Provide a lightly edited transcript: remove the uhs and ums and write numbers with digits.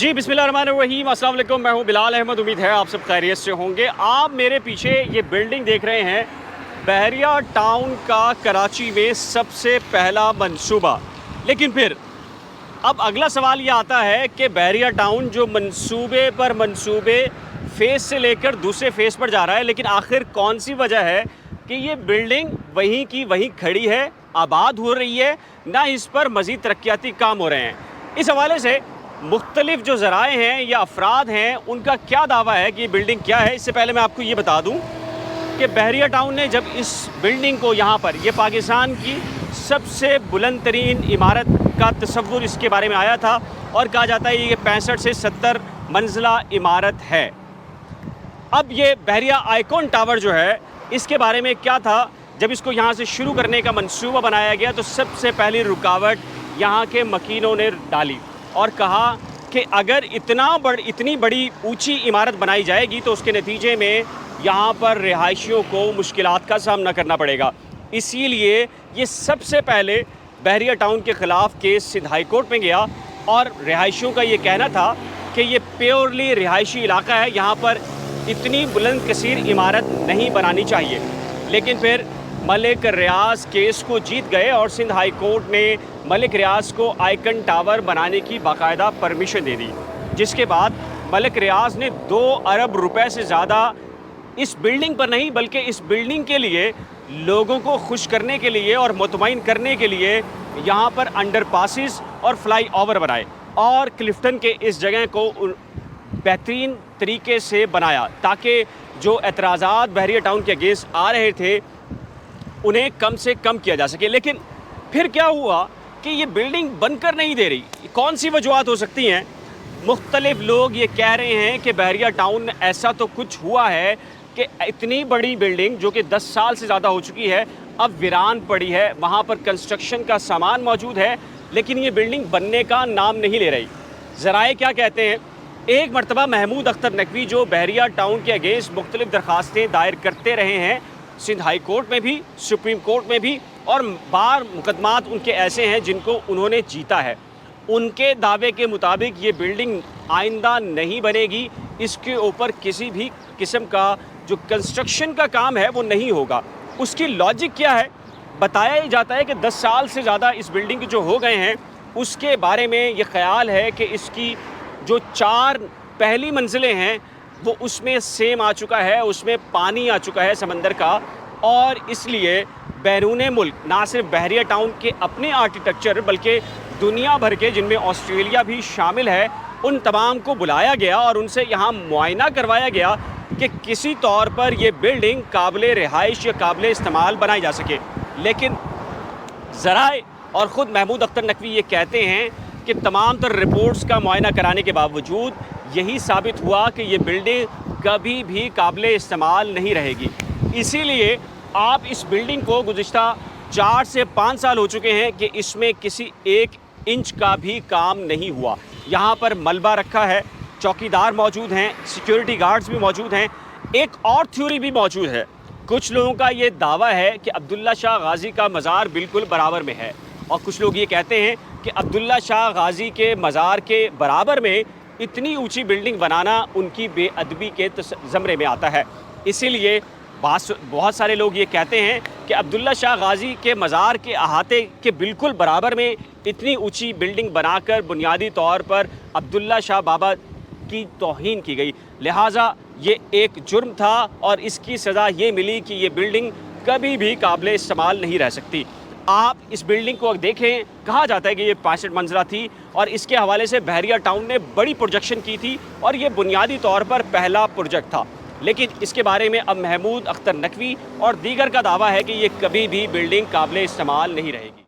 जी बिस्मिल्लाहिर्रहमानिर्रहीम, अस्सलाम वालेकुम। मैं हूं बिलाल अहमद। उम्मीद है आप सब खैरियत से होंगे। आप मेरे पीछे ये बिल्डिंग देख रहे हैं, बहरिया टाउन का कराची में सबसे पहला मंसूबा। लेकिन फिर अब अगला सवाल ये आता है कि बहरिया टाउन जो मंसूबे पर मंसूबे फेस से लेकर दूसरे फेस पर जा रहा है, लेकिन आखिर कौन सी वजह है कि ये बिल्डिंग वहीं की वहीं खड़ी है, आबाद हो रही है, ना इस पर मज़ीद तरक्याती काम हो रहे हैं। इस हवाले से मुख्तलिफ जो ज़राए हैं या अफराद हैं, उनका क्या दावा है कि ये बिल्डिंग क्या है। इससे पहले मैं आपको ये बता दूं कि बहरिया टाउन ने जब इस बिल्डिंग को यहाँ पर, ये पाकिस्तान की सबसे बुलंद तरीन इमारत का तसव्वुर इसके बारे में आया था और कहा जाता है ये 65 से 70 मंजिला इमारत है। अब ये बहरिया आइकॉन टावर जो है, इसके बारे में क्या था, जब इसको यहाँ से शुरू करने का मंसूबा बनाया गया तो सबसे पहली रुकावट यहाँ के मकीनों ने डाली और कहा कि अगर इतनी बड़ी ऊंची इमारत बनाई जाएगी तो उसके नतीजे में यहाँ पर रिहायशियों को मुश्किलात का सामना करना पड़ेगा। इसीलिए ये सबसे पहले बहरिया टाउन के ख़िलाफ़ केस सिंध हाई कोर्ट में गया और रिहायशियों का ये कहना था कि ये प्योरली रिहायशी इलाका है, यहाँ पर इतनी बुलंद कसीर इमारत नहीं बनानी चाहिए। लेकिन फिर मलिक रियाज केस को जीत गए और सिंध हाई कोर्ट ने मलिक रियाज को आइकन टावर बनाने की बाकायदा परमिशन दे दी, जिसके बाद मलिक रियाज ने 2 अरब रुपए से ज़्यादा इस बिल्डिंग पर नहीं बल्कि इस बिल्डिंग के लिए, लोगों को खुश करने के लिए और मुतमईन करने के लिए यहाँ पर अंडरपासेस और फ्लाई ओवर बनाए और क्लिफ्टन के इस जगह को बेहतरीन तरीके से बनाया ताकि जो एतराज़ात बहरिया टाउन के अगेंस्ट आ रहे थे उन्हें कम से कम किया जा सके। लेकिन फिर क्या हुआ कि ये बिल्डिंग बनकर नहीं दे रही। कौन सी वजूहत हो सकती हैं? मुख्तलिफ लोग ये कह रहे हैं कि बहरिया टाउन ऐसा तो कुछ हुआ है कि इतनी बड़ी बिल्डिंग जो कि 10 साल से ज़्यादा हो चुकी है, अब वीरान पड़ी है, वहाँ पर कंस्ट्रक्शन का सामान मौजूद है, लेकिन ये बिल्डिंग बनने का नाम नहीं ले रही। ज़राए क्या कहते हैं? एक मरतबा महमूद अख्तर नकवी जो बहरिया टाउन के अगेंस्ट मुख्तलिफ दरख्वास्तें दायर करते रहे हैं, सिंध हाई कोर्ट में भी, सुप्रीम कोर्ट में भी, और बार मुकदमात उनके ऐसे हैं जिनको उन्होंने जीता है। उनके दावे के मुताबिक ये बिल्डिंग आइंदा नहीं बनेगी, इसके ऊपर किसी भी किस्म का जो कंस्ट्रक्शन का काम है वो नहीं होगा। उसकी लॉजिक क्या है? बताया ही जाता है कि 10 साल से ज़्यादा इस बिल्डिंग के जो हो गए हैं, उसके बारे में ये ख्याल है कि इसकी जो 4 पहली मंजिलें हैं वो उसमें सेम आ चुका है, उसमें पानी आ चुका है समंदर का, और इसलिए बैरून मुल्क ना सिर्फ बहरिया टाउन के अपने आर्किटेक्चर बल्कि दुनिया भर के, जिनमें ऑस्ट्रेलिया भी शामिल है, उन तमाम को बुलाया गया और उनसे यहाँ मुआयना करवाया गया कि किसी तौर पर ये बिल्डिंग काबिल रिहाइश या काबिल इस्तेमाल बनाई जा सके। लेकिन ज़राए और ख़ुद महमूद अख्तर नकवी ये कहते हैं कि तमाम तर रिपोर्ट्स का मुआयना कराने के बावजूद यही साबित हुआ कि ये बिल्डिंग कभी भी काबिल इस्तेमाल नहीं रहेगी। इसीलिए आप इस बिल्डिंग को गुज़िश्ता 4 से 5 साल हो चुके हैं कि इसमें किसी 1 इंच का भी काम नहीं हुआ। यहाँ पर मलबा रखा है, चौकीदार मौजूद हैं, सिक्योरिटी गार्ड्स भी मौजूद हैं। एक और थ्योरी भी मौजूद है। कुछ लोगों का ये दावा है कि अब्दुल्ला शाह गाज़ी का मज़ार बिल्कुल बराबर में है, और कुछ लोग ये कहते हैं कि अब्दुल्ला शाह गाज़ी के मज़ार के बराबर में इतनी ऊंची बिल्डिंग बनाना उनकी बेअदबी के ज़मरे में आता है। इसीलिए बहुत सारे लोग ये कहते हैं कि अब्दुल्ला शाह गाज़ी के मज़ार के अहाते के बिल्कुल बराबर में इतनी ऊंची बिल्डिंग बनाकर बुनियादी तौर पर अब्दुल्ला शाह बाबा की तौहीन की गई। लिहाजा ये एक जुर्म था और इसकी सज़ा ये मिली कि ये बिल्डिंग कभी भी काबिल इस्तेमाल नहीं रह सकती। आप इस बिल्डिंग को देखें, कहा जाता है कि ये 65 मंजिला थी और इसके हवाले से बहरिया टाउन ने बड़ी प्रोजेक्शन की थी और ये बुनियादी तौर पर पहला प्रोजेक्ट था। लेकिन इसके बारे में अब महमूद अख्तर नकवी और दीगर का दावा है कि ये कभी भी बिल्डिंग काबिल इस्तेमाल नहीं रहेगी।